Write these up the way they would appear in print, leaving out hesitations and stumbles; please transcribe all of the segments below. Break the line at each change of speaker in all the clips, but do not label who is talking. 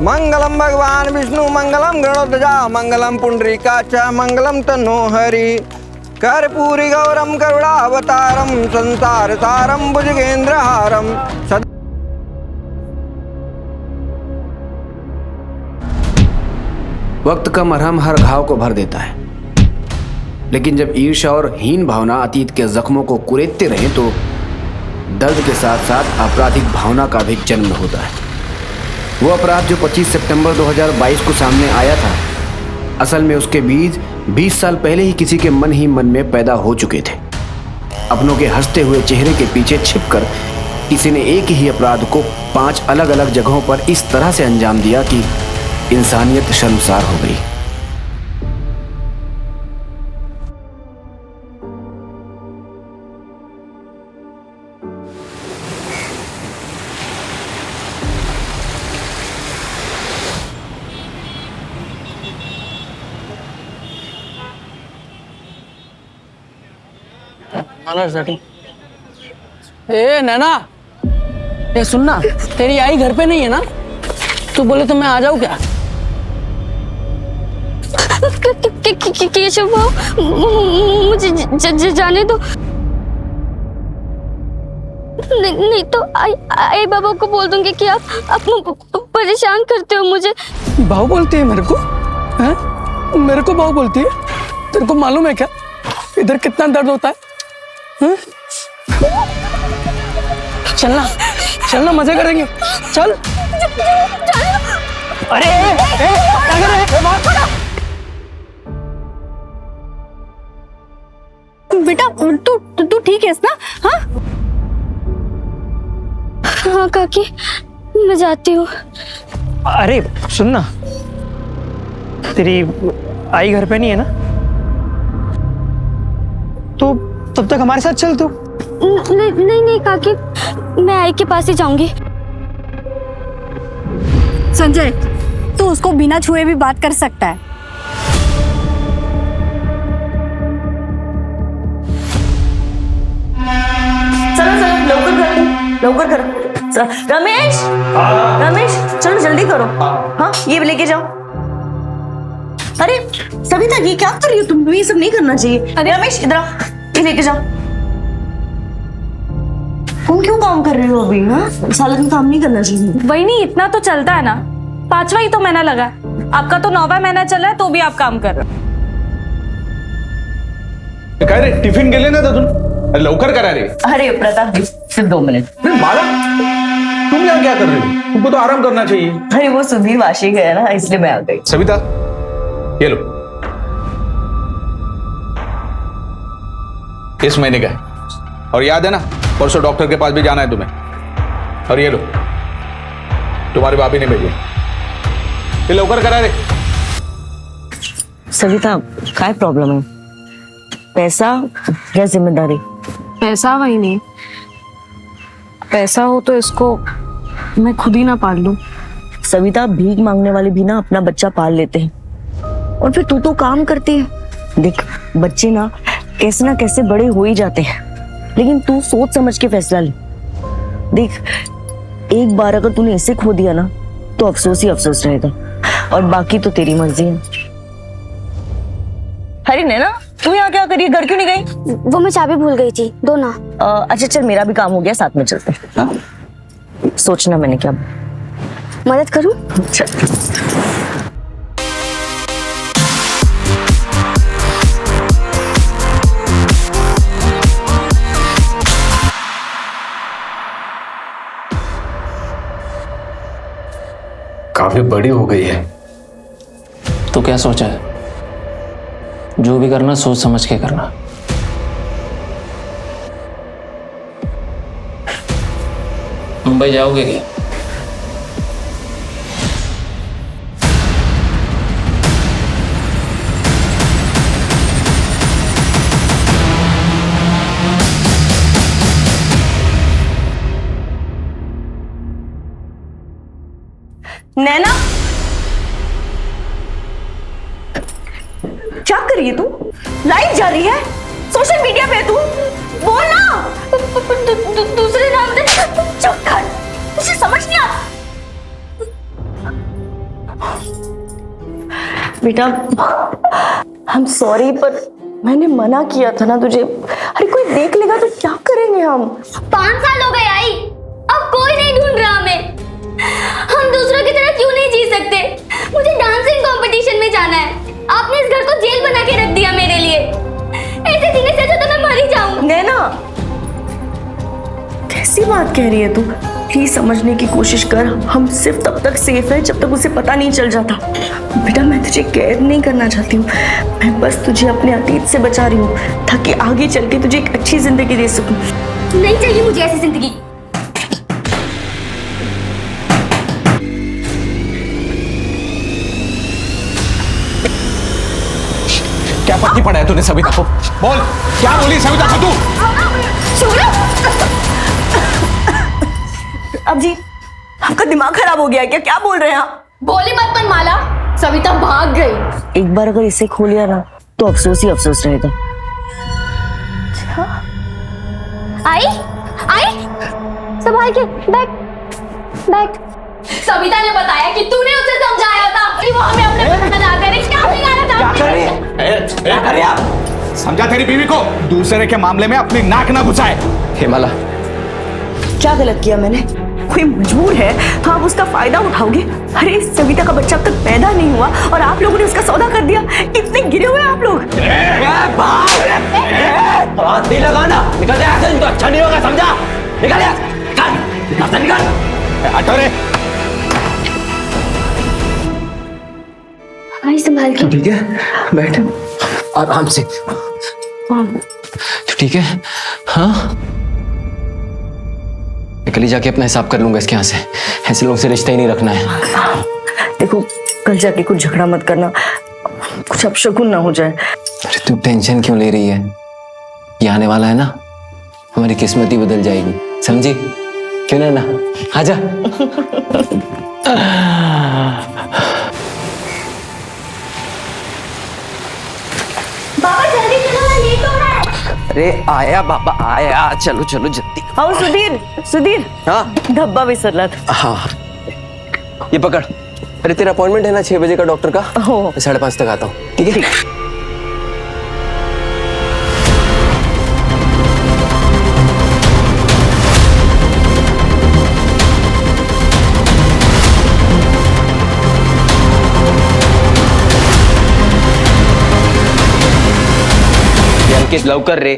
मंगलम भगवान विष्णु मंगलम गरुड़ध्वजा मंगलम पुंडरीकाक्ष मंगलम तन्नो हरि। कर्पूरी गौरम करुणावतारम संसार सारम भुजगेंद्रहारम।
वक्त का मरहम हर घाव को भर देता है, लेकिन जब ईर्ष्या और हीन भावना अतीत के जख्मों को कुरेदते रहे तो दर्द के साथ साथ आपराधिक भावना का भी जन्म होता है। वो अपराध जो 25 सितंबर 2022 को सामने आया था, असल में उसके बीज 20 साल पहले ही किसी के मन ही मन में पैदा हो चुके थे। अपनों के हंसते हुए चेहरे के पीछे छिपकर किसी ने एक ही अपराध को 5 अलग अलग जगहों पर इस तरह से अंजाम दिया कि इंसानियत शर्मसार हो गई।
ए नैना, ये सुनना, तेरी आई घर पे नहीं है ना? तू बोले तो मैं आ जाऊँ क्या?
केशव भाव, मुझे जाने दो। नहीं तो आई बाबा को बोल दूंगी कि आप परेशान करते हो मुझे।
भाव बोलती है मेरे को? हैं? मेरे को भाव बोलती है? तेरे को मालूम है क्या इधर कितना दर्द होता है? हैं? चलना चलना, मजे करेंगे, चल। अरे क्या कर रहे हैं?
बेटा तू ठीक है ना? हाँ हाँ काकी, मैं जाती हूँ।
अरे सुनना, तेरी आई घर पे नहीं है ना? तो तब तक हमारे साथ चल तू।
नहीं काकी, मैं आई के पास ही जाऊंगी।
संजय, तू उसको बिना छुए भी बात कर सकता है।
चलो लवकर करो। रमेश, रमेश चलो जल्दी करो। हाँ ये भी लेके जाओ। अरे सविता, ये क्या कर रही हो तुम? ये सब नहीं करना चाहिए। अरे रमेश इधर आओ, ये लेके जाओ। तुम क्यों काम कर रहे हो अभी? हाँ सारा दिन काम नहीं करना चाहिए।
वही नहीं, इतना तो चलता है ना। 5वां ही तो महीना लगा, आपका तो 9वां महीना चल रहा है तो भी आप काम कर रहे हो।
काय रे, टिफिन गेले ना तुम? लवकर करा रे।
अरे प्रताप सिर्फ 2 मिनट।
माला, तुम यहाँ क्या कर रही हो? तुमको तो आराम करना चाहिए।
अरे वो सुधीर वाशी गया ना, इसलिए मैं आ गई।
सविता ये लो, इस महीने का है, और याद है ना परसों डॉक्टर के पास भी जाना है तुम्हें। और ये लो, तुम्हारे भाभी ने भेजे, ये लवकर करा रे।
सविता काय प्रॉब्लम है? पैसा या जिम्मेदारी?
पैसा वही नहीं, पैसा हो तो इसको मैं खुद ही ना पाल लूं।
सविता, भीख मांगने वाले भी ना अपना बच्चा पाल लेते हैं, और फिर तू तो काम करती है। देख बच्चे ना कैसे बड़े हो ही जाते हैं, लेकिन तू सोच समझ के फैसला ले। देख एक बार अगर तूने इसे खो दिया ना तो अफसोस ही अफसोस रहेगा, और बाकी तो तेरी मर्जी है। अरे नैना, तू यहाँ क्या करी? घर क्यों नहीं गई?
वो मैं चाबी भूल गई थी, दो ना।
अच्छा चल, मेरा भी काम हो गया, साथ में चलते हैं। सोचना मैंने क्या
मदद करूं?
चल।
काफी बड़ी हो गई है।
तो क्या सोचा है? जो भी करना सोच समझ के करना। मुंबई जाओगे क्या?
नैना, क्या कर रही है तू? लाइव जा रही है, सोशल मीडिया पे तू बोल ना। दूसरे नाम से चुप कर, तुझे समझ नहीं आता। बेटा आई एम सॉरी, पर मैंने मना किया था ना तुझे। अरे कोई देख लेगा तो क्या करेंगे हम?
5 साल हो गए आई, अब कोई नहीं ढूंढ रहा हमें। हम दूसरों की तरह क्यों नहीं जी सकते? मुझे डांसिंग कंपटीशन में जाना है। आपने इस घर को जेल बना के रख दिया मेरे लिए। ऐसे जीने से अच्छा तो मैं मर ही जाऊं।
नैना, कैसी बात कह रही है तू? प्लीज समझने की कोशिश कर। हम सिर्फ तब तक सेफ है जब तक उसे पता नहीं चल जाता। बेटा मैं तुझे कैद नहीं करना चाहती हूँ, मैं बस तुझे अपने अतीत से बचा रही हूँ ताकि आगे चल के तुझे एक अच्छी जिंदगी दे सकूं।
नहीं चाहिए मुझे ऐसी जिंदगी।
क्या पट्टी पड़ा है तूने सविता को? बोल, क्या बोली सविता को तू?
अब जी आपका दिमाग खराब हो गया है क्या? क्या बोल रहे हैं आप?
बोली मत माला, सविता भाग गई।
एक बार अगर इसे खो लिया ना तो अफसोस ही अफसोस रहेगा।
आई आई संभाल के बैठ बैठ।
सविता ने बताया कि तूने उसे समझाया था कि वो हमें अपने घर ना करे। क्या बिगाड़ा था?
क्या कर रही है आप? समझा तेरी बीवी को दूसरे के मामले में अपनी नाक ना घुसाए।
हेमाला,
क्या गलत किया मैंने? कोई मजबूर है तो आप उसका फायदा उठाओगे? अरे सविता का बच्चा अब तक पैदा नहीं हुआ और आप लोगों ने उसका सौदा कर दिया। कितने गिरे हुए हैं आप लोग।
हाथ नहीं लगाना, निकल जा यहाँ से, तो अच्छा नहीं होगा, समझा? निकल निकल निकल।
हटो रे।
आई संभाल के।
ठीक है, बैठ आराम से। तो ठीक है, हाँ कल ही जाके अपना हिसाब कर लूंगा इसके यहाँ से। ऐसे लोगों से रिश्ता ही नहीं रखना है।
देखो कल जाके कुछ झगड़ा मत करना, कुछ अपशकुन ना हो जाए।
अरे तू टेंशन क्यों ले रही है? ये आने वाला है ना, हमारी किस्मत ही बदल जाएगी, समझी? क्यों ना आजा।
बाबा जल्दी चलो ना, लेट हो रहा है।
अरे आया बाबा आया, चलो चलो जल्दी।
आओ सुधीर, सुधीर।
हाँ
धब्बा विसरला था।
हाँ, ये पकड़। अरे तेरा अपॉइंटमेंट है ना 6 बजे का डॉक्टर का?
हो।
मैं 5:30 तक आता हूँ, ठीक है? अंकित लवकर रे,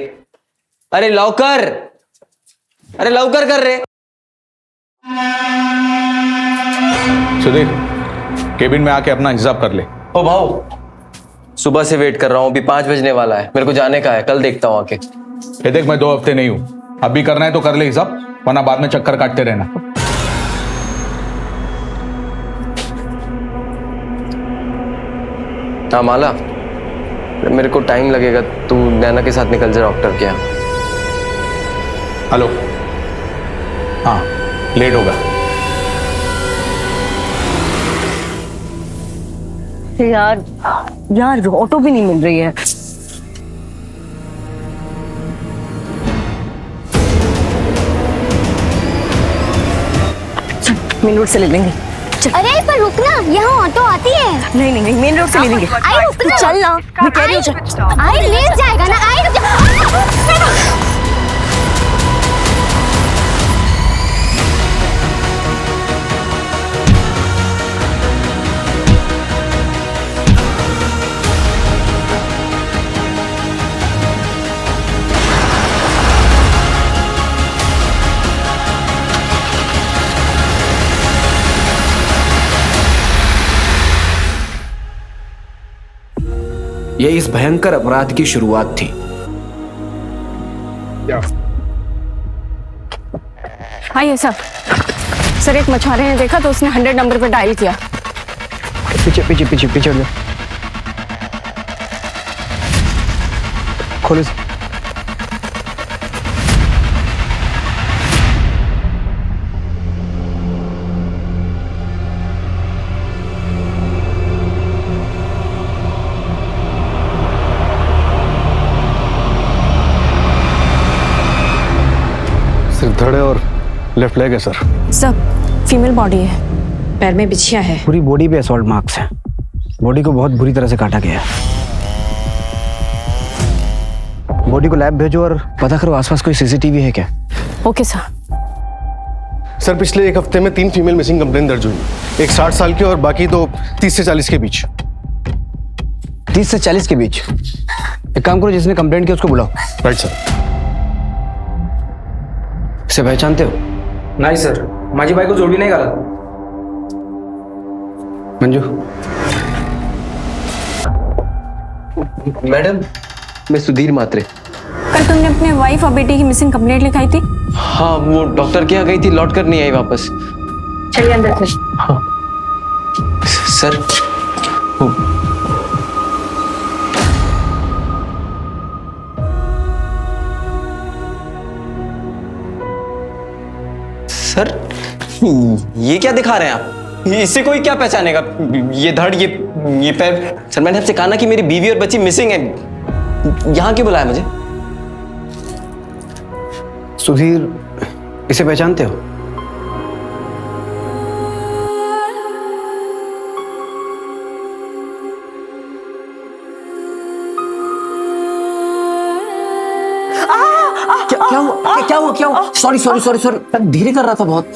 अरे लवकर, अरे लवकर कर रे।
सुधीर, केबिन में आके अपना हिसाब कर ले।
ओ भाऊ, सुबह से वेट कर रहा हूँ, अभी 5 बजने वाला है, मेरे को जाने का है, कल देखता हूँ आके।
ये देख मैं 2 हफ्ते नहीं हूं, अभी करना है तो कर ले हिसाब, वरना बाद में चक्कर काटते रहना।
हाँ माला, मेरे को टाइम लगेगा, तू नैना के साथ निकल जा डॉक्टर के यहाँ।
हेलो, हाँ लेट होगा।
यार यार ऑटो भी नहीं मिल रही है। मेन रोड से ले लेंगे।
अरे पर रुकना, यहाँ ऑटो आती है।
नहीं नहीं नहीं, मेन रोड से ले लेंगे।
आई रुकना,
चल ना, मैं कह रही हूँ चल।
आई ले जाएगा ना। आई रुक जा।
यह इस भयंकर अपराध की शुरुआत थी।
आइए सर, एक मछुआरे ने देखा तो उसने 100 नंबर पे डायल किया।
पीछे पीछे पीछे पीछे हो जाओ। खोलो।
सिर्फ धड़े और लेफ्ट लेग है सर।
सब फीमेल बॉडी है। पैर में बिछिया है।
पूरी बॉडी पे असॉल्ट मार्क्स हैं। बॉडी को बहुत बुरी तरह से काटा गया है। बॉडी को लैब भेजो और पता करो आसपास कोई सीसीटीवी है क्या।
Okay sir.
सर पिछले एक हफ्ते में 3 फीमेल मिसिंग कंप्लेन दर्ज हुई। एक 60 साल की और बाकी तो 30 से 40 के बीच।
30 से 40 के बीच। एक काम करो, जिसने कंप्लेंट किया उसको बुलाओ।
Right sir.
इसे पहचानते हो?
नहीं सर, माझी बाई को जोड़ भी नहीं गाला।
मंजू।
मैडम, मैं सुधीर मात्रे।
कल तुमने अपने वाइफ और बेटी की मिसिंग कंप्लेंट लिखाई थी।
हाँ, वो डॉक्टर के यहाँ गई थी, लौट कर नहीं आई वापस।
चलिए अंदर से।
हाँ सर, वो सर, ये क्या दिखा रहे हैं आप? इससे कोई क्या पहचानेगा? ये धड़, ये पैर। सर मैंने आपसे कहा ना कि मेरी बीवी और बच्ची मिसिंग है। यहाँ क्यों बुलाया मुझे?
सुधीर, इसे पहचानते हो?
क्या हुआ? सॉरी, धीरे कर रहा था बहुत।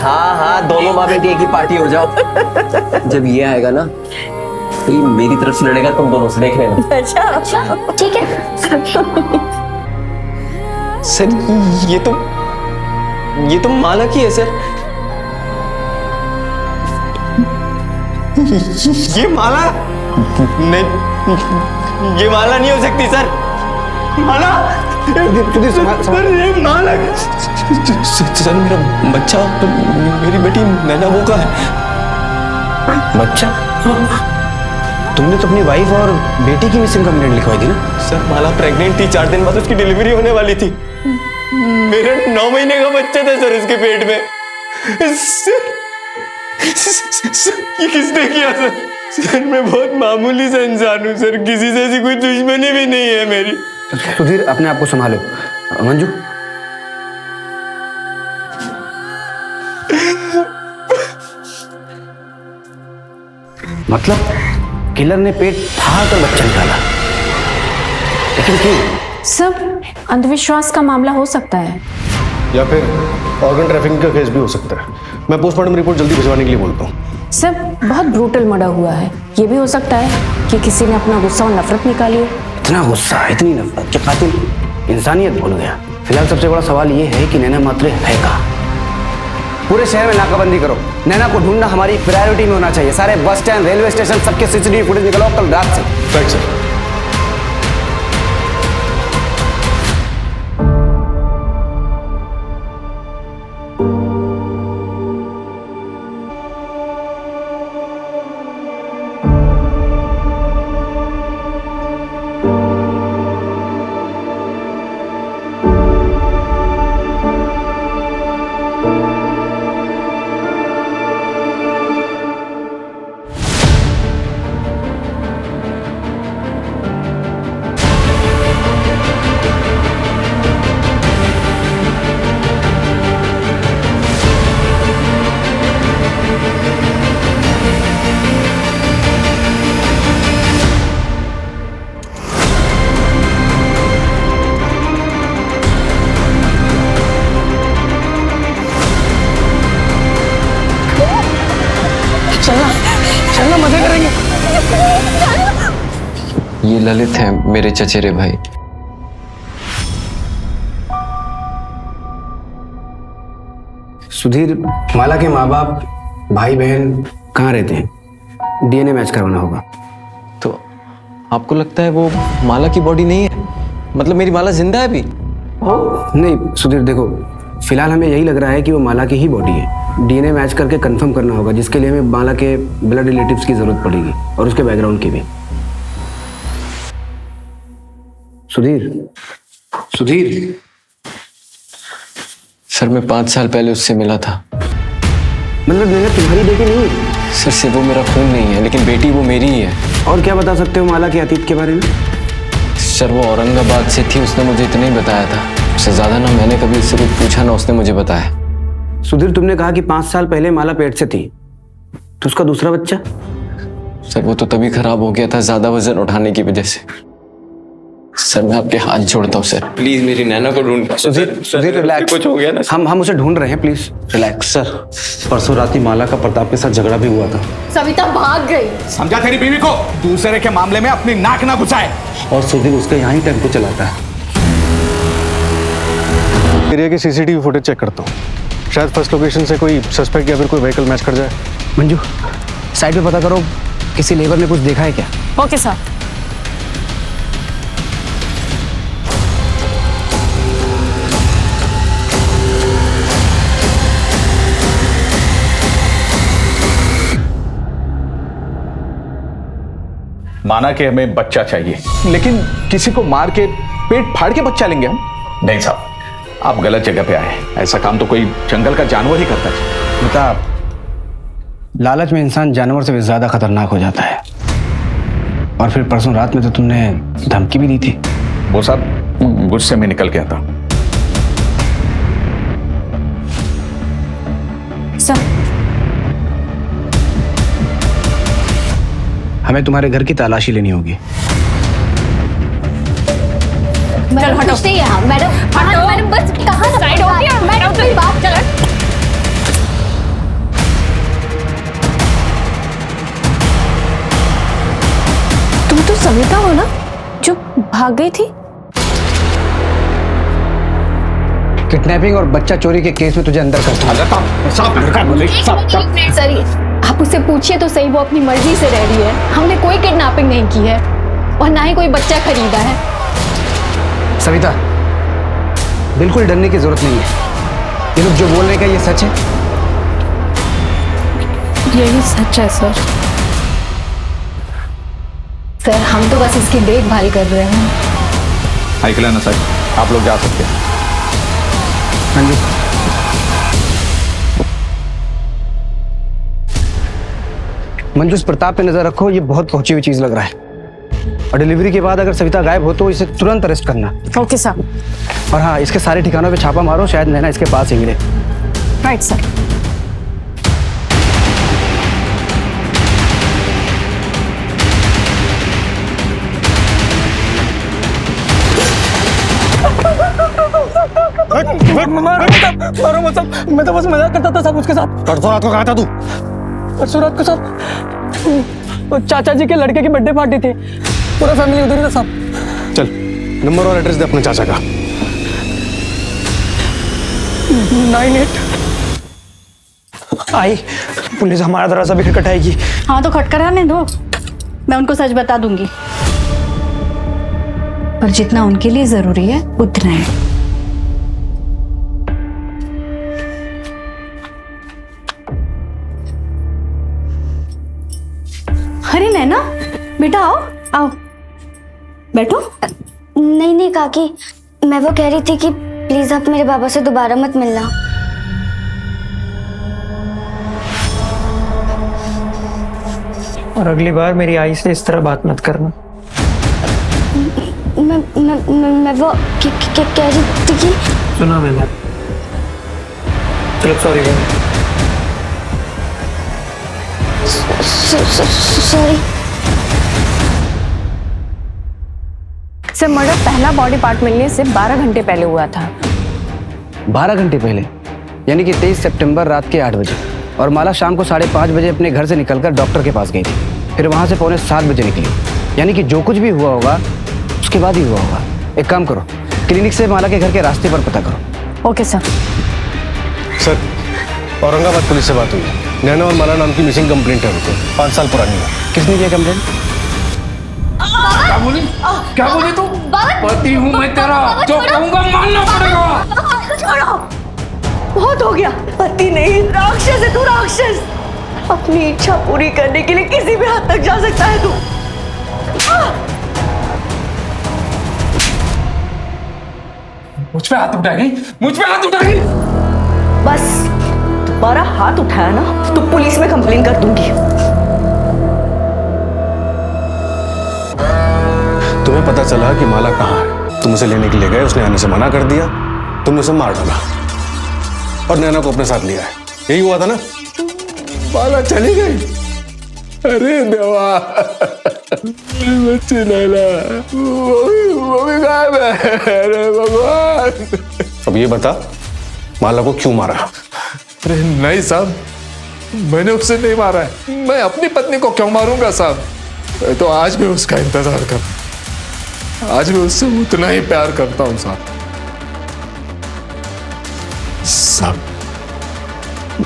हाँ, दोनों माँ बेटी एक ही पार्टी हो जाओ। जब ये आएगा ना, तो ये मेरी तरफ से लड़ेगा, तुम दोनों से देख लेना।
अच्छा ठीक है।
सर ये तो माला की है सर। ये माला नहीं, ये माला नहीं हो सकती सर। माला, सर ये माला। सर मेरा बच्चा, मेरी बेटी नैना वो का है।
बच्चा? तुमने तो अपनी वाइफ और बेटी की मिसिंग कंप्लेंट लिखवाई थी ना?
सर माला प्रेग्नेंट थी, 4 दिन बाद उसकी डिलीवरी होने वाली थी। मेरे 9 महीने का बच्चा था सर उसके पेट में। सर ये किसने किया सर? सर मैं बहुत मामूली सा इंसान हूँ सर, किसी से ऐसी कोई दुश्मनी भी नहीं है मेरी।
सुधीर, अपने आप को संभालो। मंजू, मतलब किलर ने पेट फाड़ कर बच्चा निकाला, लेकिन क्यों?
सब अंधविश्वास का मामला हो सकता है,
या फिर ऑर्गन ट्रैफिकिंग का केस भी हो सकता है। मैं पोस्टमार्टम रिपोर्ट जल्दी भिजवाने के लिए बोलता हूँ।
सब बहुत ब्रूटल मर्डर हुआ है। ये भी हो सकता है कि किसी ने अपना गुस्सा और नफरत निकाली हो।
इतना गुस्सा, इतनी नफरत कि कातिल इंसानियत भूल गया। फिलहाल सबसे बड़ा सवाल ये है कि नैना मात्रे है कहाँ? पूरे शहर में नाकाबंदी करो। नैना को ढूंढना हमारी प्रायोरिटी में होना चाहिए। सारे बस स्टैंड, रेलवे स्टेशन, सबके सीसीटीवी फुटेज निकलो कल रात से।
Right sir.
चलना, मजे करेंगे।
ये ललित हैं, मेरे चचेरे भाई।
सुधीर, माला के माँ बाप, भाई बहन कहाँ रहते हैं? डीएनए मैच करवाना होगा।
तो आपको लगता है वो माला की बॉडी नहीं है? मतलब मेरी माला जिंदा है अभी?
नहीं सुधीर, देखो फिलहाल हमें यही लग रहा है कि वो माला की ही बॉडी है। डीएनए मैच करके कंफर्म करना होगा, जिसके लिए हमें माला के ब्लड रिलेटिव्स की जरूरत पड़ेगी और उसके बैकग्राउंड की भी। सुधीर
सर मैं 5 साल पहले उससे मिला था।
मतलब नैना तुम्हारी बेटी नहीं है?
सर से वो मेरा खून नहीं है, लेकिन बेटी वो मेरी ही है।
और क्या बता सकते हो माला के अतीत के बारे में?
सर वो औरंगाबाद से थी, उसने मुझे इतना ही बताया था। उससे ज्यादा ना मैंने कभी उससे कुछ पूछा, ना उसने मुझे बताया।
सुधीर, तुमने कहा कि 5 साल पहले माला पेट से थी, तो उसका दूसरा बच्चा?
सर वो तो तभी खराब हो गया था, ज्यादा वजन उठाने की वजह से। सर मैं आपके हाथ जोड़ता हूँ सर, प्लीज मेरी नैना को ढूंढ।
सुधीर रिलैक्स,
कुछ हो गया ना?
हम उसे ढूंढ रहे हैं, प्लीज रिलैक्स।
सर परसों रात ही माला का प्रताप के साथ झगड़ा भी हुआ था।
सविता भाग गई।
समझा तेरी बीवी को, दूसरे के मामले में अपनी नाक ना घुसाए।
और सुधीर उसका यहाँ ही टेम्पो चलाता है। एरिया की सीसीटीवी फुटेज चेक करता हूँ, शायद फर्स्ट लोकेशन से कोई सस्पेक्ट या फिर कोई व्हीकल मैच कर जाए।
मंजू, साइड पे पता करो किसी लेबर ने कुछ देखा है क्या?
Okay sir.
माना कि हमें बच्चा चाहिए, लेकिन किसी को मार के पेट फाड़ के बच्चा लेंगे हम? नहीं साहब, आप गलत जगह पे आए। ऐसा काम तो कोई जंगल का जानवर ही करता है।
बता, लालच में इंसान जानवर से भी ज्यादा खतरनाक हो जाता है। और फिर परसों रात में तो तुमने धमकी भी दी थी।
वो सब गुस्से में निकल गया था।
सर
हमें तुम्हारे घर की तलाशी लेनी होगी।
मैडम कुछ नहीं है। मैडम बस कहाँ साइड हो गया? मैडम कोई बात चल।
तुम तो सविता हो ना जो भाग गई थी?
किडनैपिंग और बच्चा चोरी के केस में तुझे अंदर कर
सर आप उससे पूछिए तो सही, वो अपनी मर्जी से रह रही है। हमने कोई किडनैपिंग नहीं की है और ना ही कोई बच्चा खरीदा है।
सविता, बिल्कुल डरने की जरूरत नहीं है। ये लोग जो बोल रहे हैं, ये सच है?
यही सच है सर।
सर हम तो बस इसकी देखभाल कर रहे हैं।
आइकला ना सर, आप लोग जा सकते हैं।
हाँ जी। मंजू, इस प्रताप पे नजर रखो, ये बहुत पहुंची हुई चीज लग रहा है। और डिलीवरी के बाद अगर सविता गायब हो तो इसे तुरंत अरेस्ट करना।
Okay sir.
और हाँ, इसके सारे ठिकानों पे छापा मारो, शायद नैना इसके पास ही मिले।
Right sir.
मारो मत साहब, मैं तो बस मजाक करता था साहब उसके साथ।
परसों रात को कहा था तू?
परसों रात को साहब वो चाचा जी के लड़के की बर्थडे पार्टी थी, पूरा फैमिली उधर ही था साहब।
चल नंबर और एड्रेस दे अपने चाचा का।
98।
आई, पुलिस हमारा दरवाजा भी खटखटाएगी।
हाँ तो खटखटाने दो, मैं उनको सच बता दूंगी। पर जितना उनके लिए जरूरी है उतना है। अरे नैना बेटा, आओ आओ बैठो।
नहीं नहीं काकी, मैं वो कह रही थी कि प्लीज आप मेरे बाबा से दोबारा मत मिलना।
और अगली बार मेरी आई से इस तरह बात मत करना।
मैं वो कह रही थी कि
सुना मैंने। चलो sorry ma'am.
Sorry
sir, murder पहला बॉडी पार्ट मिलने से 12 घंटे पहले हुआ था।
12 घंटे पहले, यानी कि 23 सितंबर रात के 8 बजे। और माला शाम को 5:30 बजे अपने घर से निकलकर डॉक्टर के पास गई थी, फिर वहां से 6:45 बजे निकली। यानी कि जो कुछ भी हुआ होगा उसके बाद ही हुआ होगा। एक काम करो, क्लिनिक से माला के घर के रास्ते पर पता करो।
Okay sir.
Sir Aurangabad police से बात हुई, नैना और माला नाम की मिसिंग कंप्लेंट है उनको, 5 साल पुरानी है।
किसने किया कंप्लेंट?
क्या बोली तू? पति हूँ मैं तेरा, जो कहूँगा मानना पड़ेगा।
छोड़ो, बहुत हो गया। पति नहीं, राक्षस है तू, राक्षस। अपनी इच्छा पूरी करने के लिए किसी भी हद तक जा सकता है तू।
मुझ पे हाथ उठाएगी, मुझ पे हाथ उठाएगी।
बस दोबारा हाथ उठाया ना तो पुलिस में कंप्लेन कर दूंगी।
तुम्हें पता चला कि माला कहाँ है, तुम उसे लेने के लिए गए, उसने आने से मना कर दिया, तुमने उसे मार डाला। और नैना को अपने साथ लिया है, यही हुआ था ना?
माला चली गई। अरे देवा, बच्ची नैना वो भी गायब है। अरे भगवान।
अब ये बता, माला को क्यों मारा?
अरे नहीं साहब, मैंने उसे नहीं मारा है। मैं अपनी पत्नी को क्यों मारूंगा साहब? मैं तो आज भी उसका इंतजार करता, आज भी उससे उतना ही प्यार करता हूं साहब। साहब,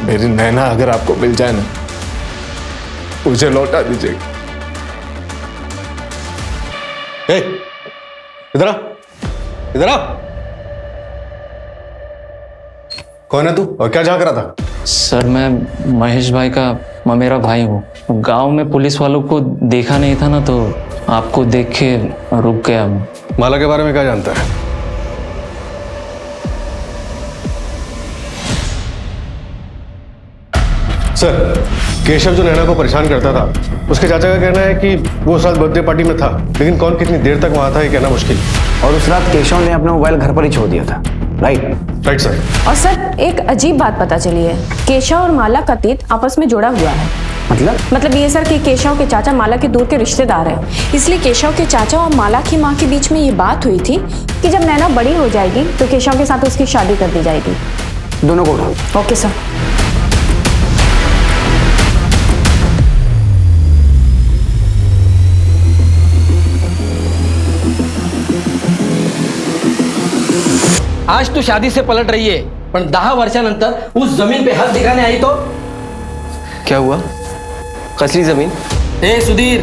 मेरी नैना अगर आपको मिल जाए ना, मुझे लौटा दीजिएगा।
इधर आ, इधर आ। कौन है तू और क्या झांक रहा था?
सर, मैं महेश भाई का मेरा भाई हूँ। गांव में पुलिस वालों को देखा नहीं था ना, तो आपको देख के रुक गया मैं।
माला के बारे में क्या जानता है? सर, केशव जो नैना को परेशान करता था, उसके चाचा का कहना है कि वो उस रात बर्थडे पार्टी में था, लेकिन कौन कितनी देर तक वहां था ये कहना मुश्किल।
और उस रात केशव ने अपना मोबाइल घर पर ही छोड़ दिया था। Right
sir.
और सर, एक अजीब बात पता चली है। केशव और माला का तीत आपस में जुड़ा हुआ है। मतलब ये सर कि केशव के चाचा माला के दूर के रिश्तेदार हैं। इसलिए केशव के चाचा और माला की माँ के बीच में ये बात हुई थी कि जब नैना बड़ी हो जाएगी तो केशव के साथ उसकी शादी कर दी जाएगी।
दोनों को उठाओ।
Okay sir.
आज तू शादी से पलट रही है, पण 10 वर्षानंतर उस जमीन पे हात दिखाने आई तो
क्या हुआ? कसली जमीन?
ए सुधीर,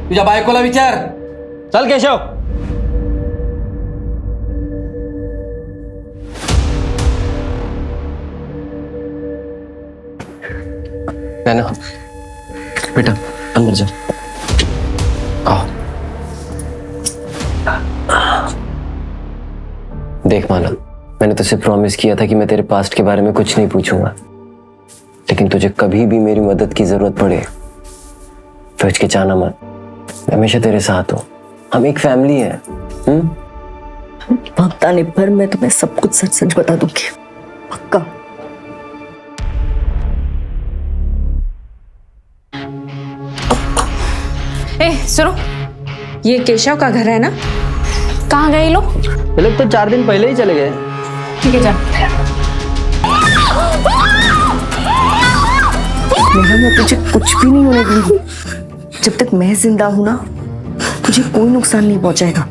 तुझ्या बायकोला विचार. चल केशव.
नैना, बेटा अंदर जा। आओ। देख माला, मैंने तुझसे प्रॉमिस किया था कि मैं तेरे पास्ट के बारे में कुछ नहीं पूछूंगा, लेकिन तुझे कभी भी मेरी मदद की जरूरत पड़े तो हिचकिचाना मत। मैं हमेशा तेरे साथ हूँ, हम एक फैमिली है।
वक्त आने पर मैं तुम्हें सब कुछ सच सच बता दूंगी, पक्का।
सुनो, ये केशव का घर है ना? कहाँ गए लोग?
ये लोग तो 4 दिन पहले ही चले गए।
ठीक है, जा।
मैं तुझे कुछ भी नहीं होने दूंगी। जब तक मैं जिंदा हूं ना, तुझे कोई नुकसान नहीं पहुंचाएगा।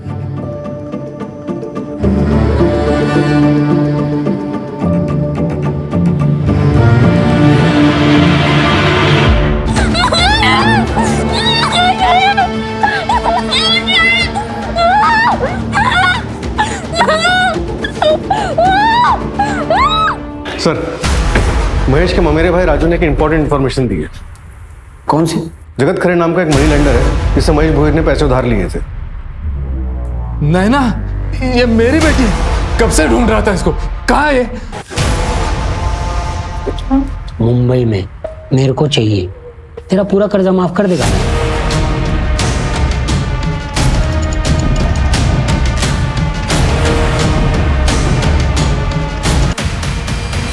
सर, महेश के ममेरे भाई राजू ने एक इंपॉर्टेंट इंफॉर्मेशन दी है।
कौन सी?
जगत खरे नाम का एक मनी लेंडर है जिससे महेश भोईर ने पैसे उधार लिए थे।
नैना, ये मेरी बेटी, कब से ढूंढ रहा था इसको। कहाँ है?
मुंबई में। मेरे को चाहिए, तेरा पूरा कर्जा माफ कर देगा।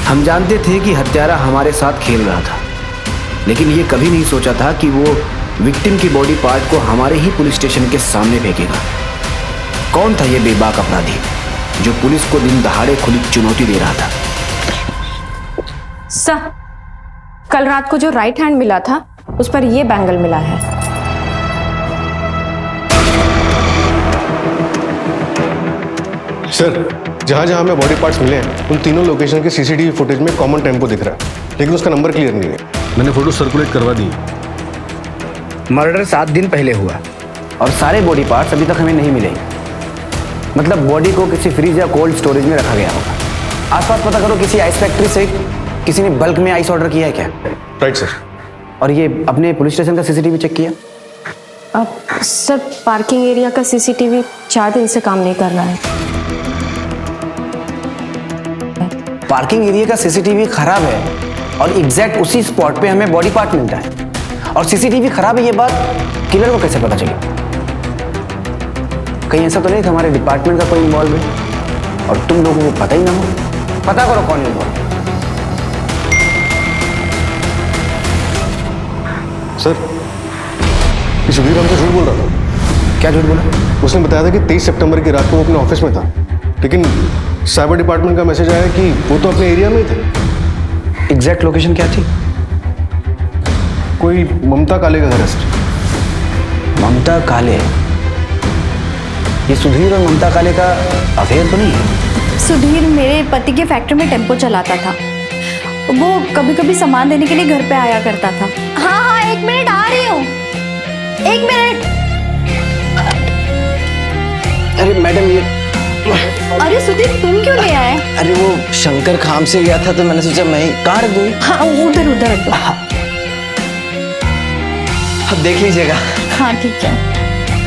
हम जानते थे कि हत्यारा हमारे साथ खेल रहा था, लेकिन ये कभी नहीं सोचा था कि वो विक्टिम की बॉडी पार्ट को हमारे ही पुलिस स्टेशन के सामने फेंकेगा। कौन था ये बेबाक अपराधी जो पुलिस को दिन दहाड़े खुली चुनौती दे रहा था?
सर, कल रात को जो राइट हैंड मिला था उस पर ये बैंगल मिला है।
सर, जहां जहां हमें बॉडी पार्ट्स मिले हैं उन तीनों लोकेशन के सीसीटीवी फुटेज में कॉमन टेम्पो दिख रहा है, लेकिन उसका नंबर क्लियर नहीं है। मैंने फोटो सर्कुलेट करवा दी।
मर्डर 7 दिन पहले हुआ और सारे बॉडी पार्ट्स अभी तक हमें नहीं मिले। मतलब बॉडी को किसी फ्रीज या कोल्ड स्टोरेज में रखा गया होगा। आसपास पता करो, किसी आइस फैक्ट्री से किसी ने बल्क में आइस ऑर्डर किया है क्या?
Right sir.
और ये अपने पुलिस स्टेशन का सीसीटीवी चेक किया?
सर, पार्किंग एरिया का सीसीटीवी 4 दिन से काम नहीं कर रहा है।
पार्किंग एरिया का सीसीटीवी खराब है और एग्जैक्ट उसी स्पॉट पे हमें बॉडी पार्ट मिलता है, और सीसीटीवी खराब है ये बात किलर को कैसे पता चली? कहीं ऐसा तो नहीं था हमारे डिपार्टमेंट का कोई इन्वॉल्व है और तुम लोगों को पता ही ना हो? पता करो कौन इन्वॉल्व।
सर, ये सुधीर हमसे झूठ बोल रहा था।
क्या झूठ बोला?
उसने बताया था कि 23 सितंबर की रात को वो अपने ऑफिस में था, लेकिन साइबर डिपार्टमेंट का मैसेज आया कि वो तो अपने एरिया में ही थे।
एग्जैक्ट लोकेशन क्या थी?
कोई ममता काले का घर है सर।
ममता काले? ये सुधीर और ममता काले का अफेयर तो नहीं है?
सुधीर मेरे पति के फैक्ट्री में टेम्पो चलाता था। वो कभी कभी सामान देने के लिए घर पे आया करता था। हाँ हाँ, 1 मिनट आ रही हूँ, 1 मिनट।
अरे मैडम ये,
अरे सुधीर तुम क्यों ले आए?
अरे वो शंकर खाम से गया था तो मैंने सोचा मैं ही
कहाँ रख दूँ?
हाँ उधर उधर रख दो।
अब देख लीजिएगा।
हाँ ठीक है।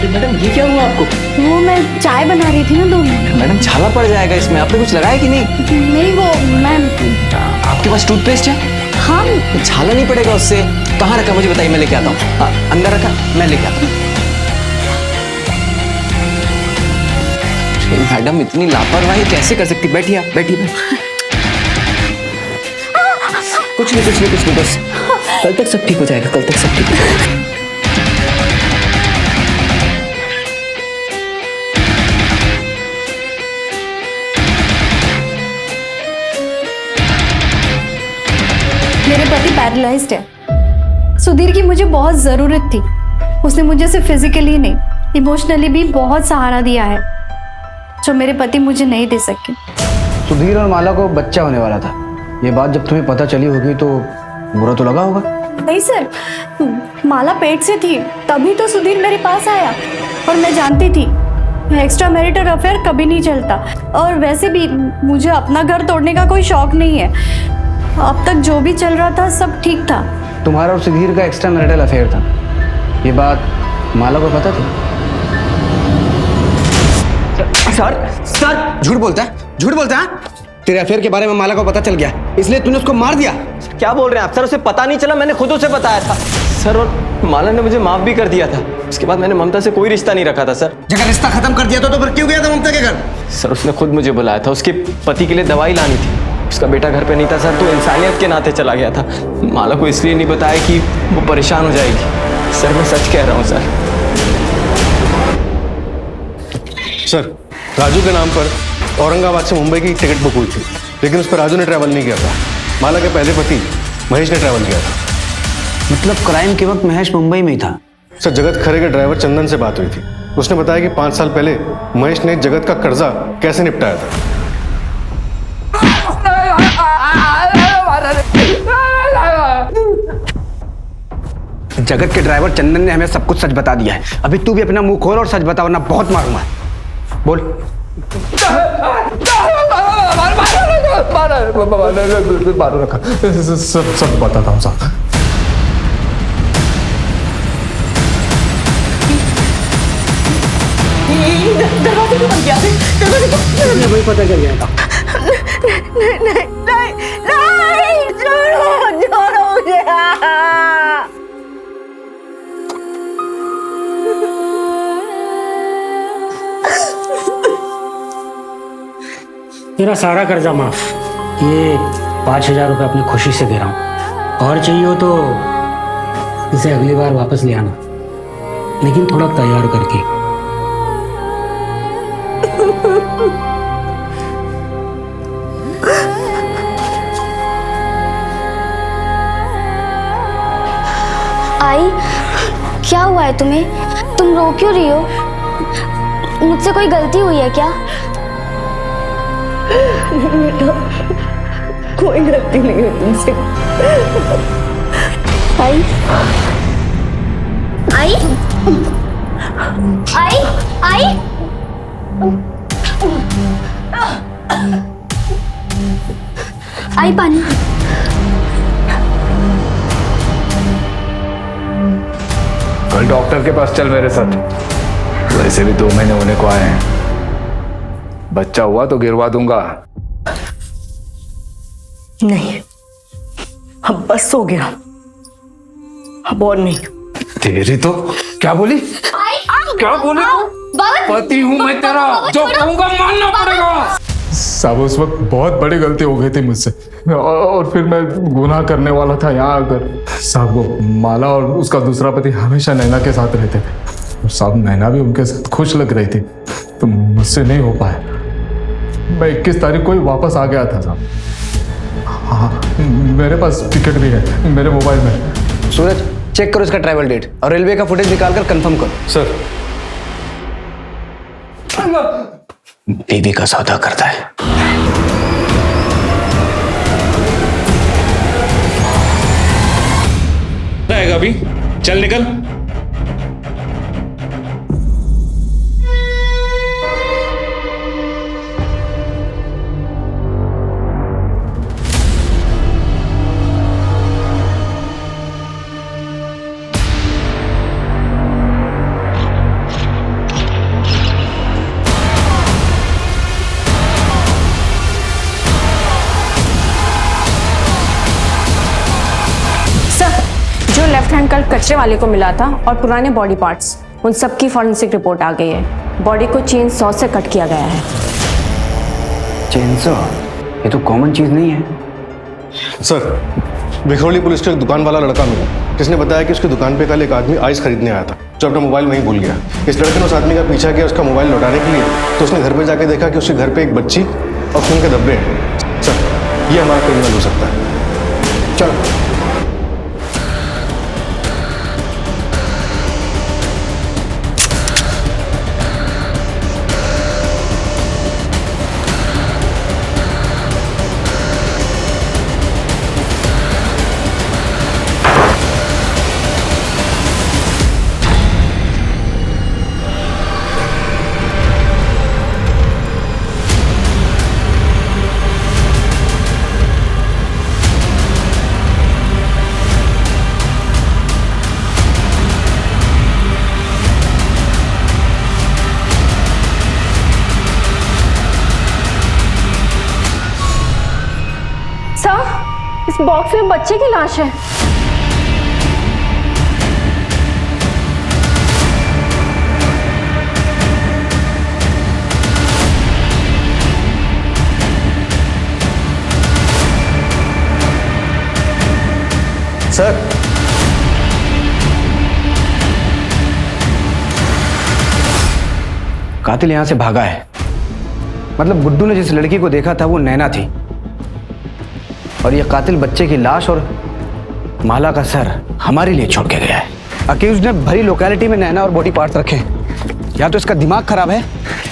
मैडम ये क्या हुआ आपको?
वो मैं चाय बना रही थी ना तो।
मैडम छाला पड़ जाएगा इसमें, आपने कुछ लगाया कि नहीं?
नहीं वो मैं।
आपके पास टूथपेस्ट है?
हाँ।
छाला नहीं पड़ेगा उससे। कहाँ रखा मुझे बताइए, मैं लेके आता हूँ। अंदर रखा, मैं लेके आता हूँ। मैडम इतनी लापरवाही कैसे कर सकती? बैठिए आप, बैठिए। कुछ नहीं, बस कल तक सब ठीक हो जाएगा, कल तक सब ठीक हो जाएगा।
मेरे पति पैरालाइज्ड है। सुधीर की मुझे बहुत जरूरत थी। उसने मुझे सिर्फ फिजिकली नहीं, इमोशनली भी बहुत सहारा दिया है जो मेरे पति मुझे नहीं दे सके।
सुधीर और माला को बच्चा होने वाला था। ये बात जब तुम्हें पता चली होगी तो बुरा तो लगा होगा?
नहीं सर, माला पेट से थी तभी तो सुधीर मेरे पास आया। और मैं जानती थी एक्स्ट्रा मैरिटल अफेयर कभी नहीं चलता। और वैसे भी मुझे अपना घर तोड़ने का कोई शौक नहीं है। अब तक जो भी चल रहा था सब ठीक था।
तुम्हारा और सुधीर का एक्स्ट्रा मैरिटल अफेयर था, ये बात माला को पता थी?
सर
झूठ बोलता है? तेरे अफेयर के बारे में माला को पता चल गया, इसलिए तूने उसको मार दिया?
क्या बोल रहे हैं आप? सर उसे पता नहीं चला, मैंने खुद उसे बताया था सर। और माला ने मुझे माफ भी कर दिया था। उसके बाद मैंने ममता से कोई रिश्ता नहीं रखा था सर।
जगह रिश्ता खत्म कर दिया तो फिर क्यों गया था ममता के घर?
सर उसने खुद मुझे बुलाया था, उसके पति के लिए दवाई लानी थी। उसका बेटा घर पे नहीं था सर, तो इंसानियत के नाते चला गया था। माला को इसलिए नहीं बताया कि वो परेशान हो जाएगी। सर मैं सच कह रहा हूँ सर।
सर, राजू के नाम पर औरंगाबाद से मुंबई की टिकट बुक हुई थी, लेकिन उस पर राजू ने ट्रैवल नहीं किया था। माला के पहले पति महेश ने ट्रैवल किया था।
मतलब क्राइम के वक्त महेश मुंबई में ही था?
सर, जगत खरे के ड्राइवर चंदन से बात हुई थी। उसने बताया कि 5 साल पहले महेश ने जगत का कर्जा कैसे निपटाया था।
जगत के ड्राइवर चंदन ने हमें सब कुछ सच बता दिया है। अभी तू भी अपना मुंह खोल और सच बता, वरना बहुत मारूंगा। बोल।
मारो रखा, सब बताता हूँ साहब।
दरवाजे को बंद किया, दरवाजे को।
वही पता चल गया था।
नहीं, छोड़ो मुझे।
तेरा सारा कर्जा माफ। ये 5,000 रुपये अपनी खुशी से दे रहा हूँ, और चाहिए हो तो इसे अगली बार वापस ले आना, लेकिन थोड़ा तैयार करके।
आई, क्या हुआ है तुम्हें? तुम रो क्यों रही हो? मुझसे कोई गलती हुई है क्या?
कोई गलती नहीं हुई तुमसे।
आई आई आई आई आई पानी।
कल डॉक्टर के पास चल मेरे साथ। वैसे भी 2 महीने होने को आए हैं, बच्चा हुआ तो गिरवा दूंगा।
नहीं, अब बस हो गया, अब और नहीं।
तेरी तो क्या बोली? क्या बोली? पति हूं मैं तेरा, जो कहूंगा मानना पड़ेगा। साहब उस वक्त बहुत बड़ी गलती हो गई थी मुझसे, और फिर मैं गुनाह करने वाला था यहाँ आकर। साहब वो माला और उसका दूसरा पति हमेशा नैना के साथ रहते थे, और साहब नैना भी उनके साथ खुश लग रही थी, तो मुझसे नहीं हो पाया। मैं 21 तारीख को ही वापस आ गया था साहब। हाँ, मेरे पास टिकट भी है मेरे मोबाइल में।
सूरज, चेक करो इसका ट्रैवल डेट और रेलवे का फुटेज निकाल कर कंफर्म करो।
सर।
बीवी का सौदा करता है।
रहेगा अभी, चल निकल।
जो लेफ्ट हैंड कल कचरे वाले को मिला था और पुराने बॉडी पार्ट्स, उन सब की फॉरेंसिक रिपोर्ट आ गई है। बॉडी को चेन सॉ से कट किया गया है।
Chain saw? ये तो कॉमन चीज नहीं है।
सर, विखरौली पुलिस को एक दुकान वाला लड़का मिला जिसने बताया कि उसकी दुकान पे कल एक आदमी आइस खरीदने आया था जो अपना मोबाइल वहीं भूल गया। इस लड़के ने उस आदमी का पीछा किया उसका मोबाइल लौटाने के लिए, तो उसने घर पे जाके देखा कि उसके घर पे एक बच्ची और खून के धब्बे हैं। सर, ये हमारा क्रिमिनल हो सकता है।
चलो।
इस बॉक्स में बच्चे की लाश है।
सर, कातिल यहां से भागा है। मतलब गुड्डू ने जिस लड़की को देखा था वो नैना थी, और ये कातिल बच्चे की लाश और माला का सर हमारे लिए छोड़ के गया है। अक्यूज्ड ने भरी लोकेलिटी में नैना और बॉडी पार्ट्स रखे। या तो इसका दिमाग खराब है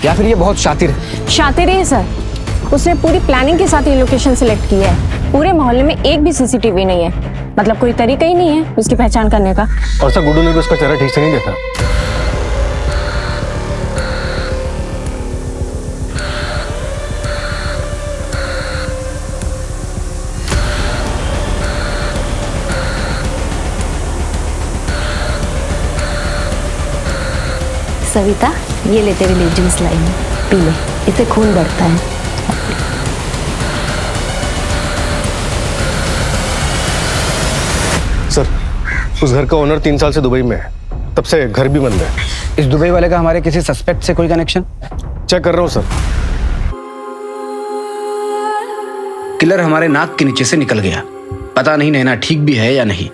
या फिर ये बहुत शातिर है।
शातिर है सर, उसने पूरी प्लानिंग के साथ ये लोकेशन सिलेक्ट की है। पूरे मोहल्ले में एक भी सीसीटीवी नहीं है, मतलब कोई तरीका ही नहीं है उसकी पहचान करने का।
और सर, गुड्डू ने भी उसका चेहरा ठीक से नहीं देखा।
सविता, ये ले तेरे लिए जूस लाई हूं, पी ले, इससे खून बढ़ता है।
सर, उस घर का ओनर 3 साल से दुबई में है, तब से घर भी बंद है।
इस दुबई वाले का हमारे किसी सस्पेक्ट से कोई कनेक्शन?
चेक कर रहा हूं सर।
किलर हमारे नाक के नीचे से निकल गया। पता नहीं नैना ठीक भी है या नहीं।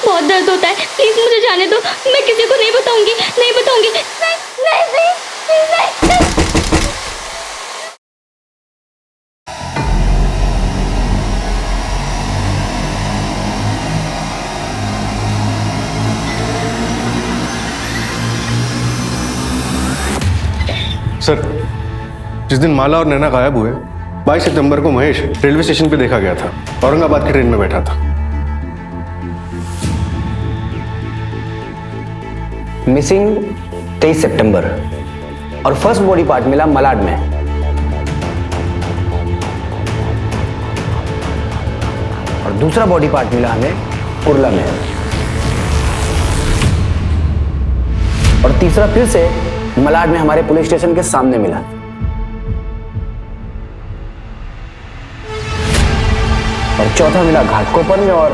बहुत दर्द होता है, प्लीज मुझे जाने दो। मैं किसी को नहीं बताऊंगी, नहीं बताऊंगी। नहीं नहीं नहीं नहीं, नहीं।
सर, जिस दिन माला और नैना गायब हुए 22 सितंबर को महेश रेलवे स्टेशन पे देखा गया था। औरंगाबाद की ट्रेन में बैठा था।
मिसिंग 23 सितंबर और फर्स्ट बॉडी पार्ट मिला मलाड में। और दूसरा बॉडी पार्ट मिला हमें कुर्ला में। और तीसरा फिर से मलाड में हमारे पुलिस स्टेशन के सामने मिला। और चौथा मिला घाटकोपर में और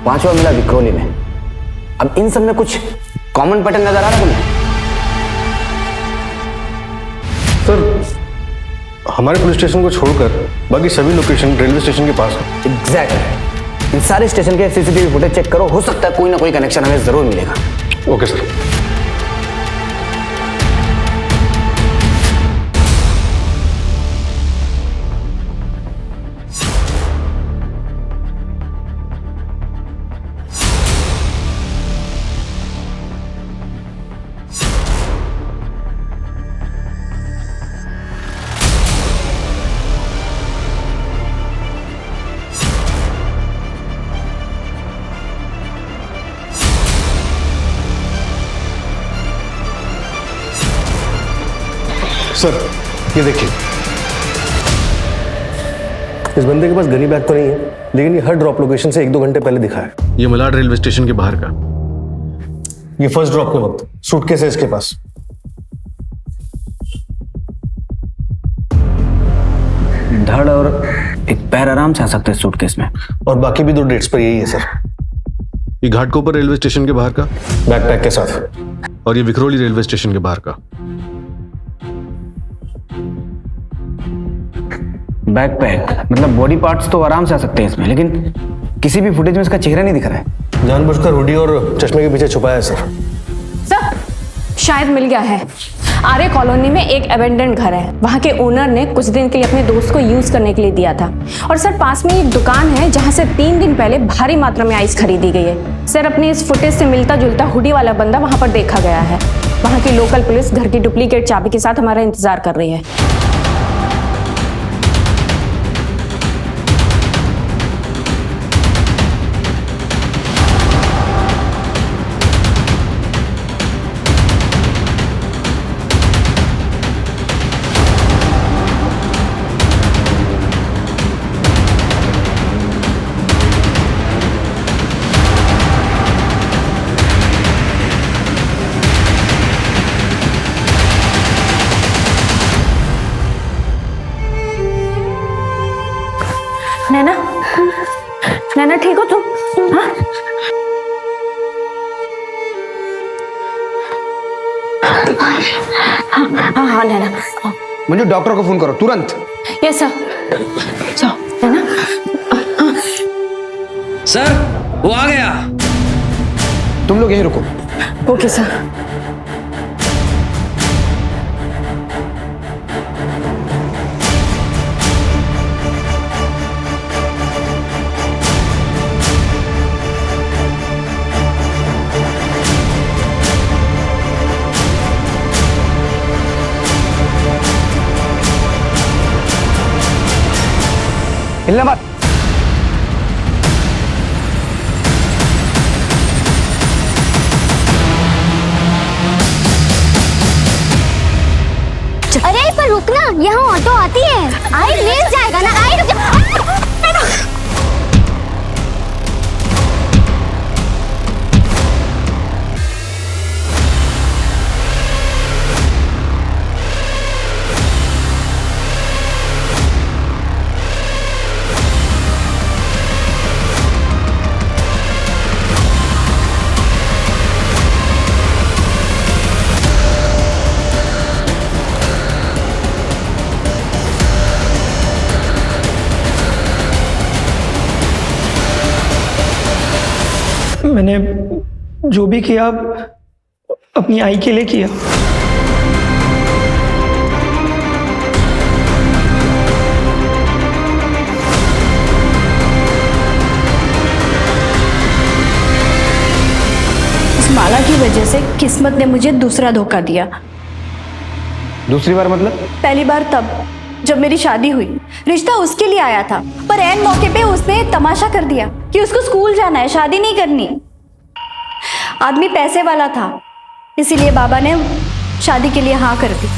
पांचवा मिला विक्रोली में। अब इन सब में कुछ कॉमन पैटर्न नजर आ रहा है तुम्हें?
सर, हमारे पुलिस स्टेशन को छोड़कर बाकी सभी लोकेशन रेलवे स्टेशन के पास है।
एग्जैक्टली। इन सारे स्टेशन के सीसीटीवी फुटेज चेक करो, हो सकता है कोई ना कोई कनेक्शन हमें जरूर मिलेगा।
Okay sir. सर, ये देखिए, इस बंदे के पास गनी बैग तो नहीं है, लेकिन ये हर ड्रॉप लोकेशन से 1-2 घंटे पहले दिखा है। ये मलाड रेलवे स्टेशन के बाहर का। ये फर्स्ट ड्रॉप के वक्त सूटकेस है इसके पास।
धड़ और एक पैर आराम से आ सकते हैं सूटकेस में।
और बाकी भी 2 डेट्स पर यही है सर। ये घाटकोपर रेलवे स्टेशन के बाहर का बैकपैक के साथ, और ये विक्रोली रेलवे स्टेशन के बाहर का।
बैकपैक मतलब बॉडी पार्ट्स तो आराम से आ सकते हैं इसमें, लेकिन किसी भी फुटेज में इसका चेहरा नहीं दिख रहा है।
जानबूझकर हुडी और चश्मे के पीछे छुपाया है सर।
सर, शायद मिल गया है। आर्य कॉलोनी में एक अबेंडेंट घर है, वहाँ के ओनर ने कुछ दिन के लिए अपने दोस्त को यूज करने के लिए दिया था। और सर, पास में एक दुकान है जहाँ से 3 दिन पहले भारी मात्रा में आइस खरीदी गई है। सर, अपनी इस फुटेज से मिलता जुलता हुडी वाला बंदा वहाँ पर देखा गया है। वहाँ की लोकल पुलिस घर की डुप्लीकेट चाबी के साथ हमारा इंतजार कर रही है। नैना, नैना ठीक हो तुम? हाँ? हाँ नैना।
मुझे डॉक्टर को फोन करो तुरंत।
Yes sir. नैना।
सर, वो आ गया।
तुम लोग यहीं रुको।
Okay sir.
हिलना मत।
अरे पर रुकना, यहाँ ऑटो आती है। आई मिल जाएगा ना। आई रुक जा।
मैंने जो भी किया अपनी आई के लिए किया।
इस माला की वजह से किस्मत ने मुझे दूसरा धोखा दिया।
दूसरी बार मतलब?
पहली बार तब जब मेरी शादी हुई। रिश्ता उसके लिए आया था, पर ऐन मौके पे उसने तमाशा कर दिया कि उसको स्कूल जाना है, शादी नहीं करनी। आदमी पैसे वाला था, इसीलिए बाबा ने शादी के लिए हाँ कर दी।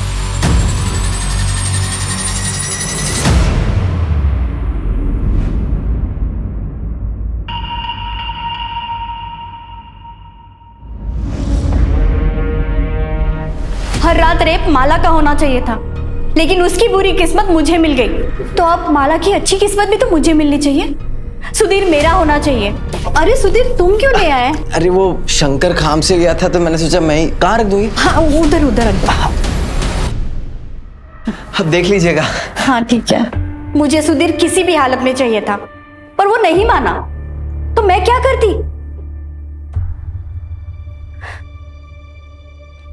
हर रात साथ रेप माला का होना चाहिए था, लेकिन उसकी बुरी किस्मत मुझे मिल गई। तो अब माला की अच्छी किस्मत भी तो मुझे मिलनी चाहिए। सुधीर मेरा होना चाहिए। अरे सुधीर तुम क्यों ले आए?
अरे वो शंकर खाम से गया था तो मैंने सोचा मैं ही कहाँ रख दूंगी।
हाँ उधर उधर रख दो।
अब देख लीजिएगा।
हाँ ठीक है। मुझे सुधीर किसी भी हालत में चाहिए था, पर वो नहीं माना, तो मैं क्या करती?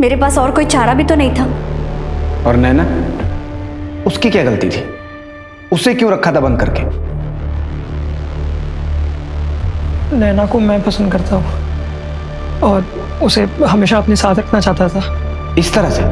मेरे पास और कोई चारा भी तो नहीं था।
और नैना, उसकी क्या गलती थी? उसे क्यों रखा था बंद करके?
नैना को मैं पसंद करता हूँ और उसे हमेशा अपने साथ रखना चाहता था।
इस तरह से?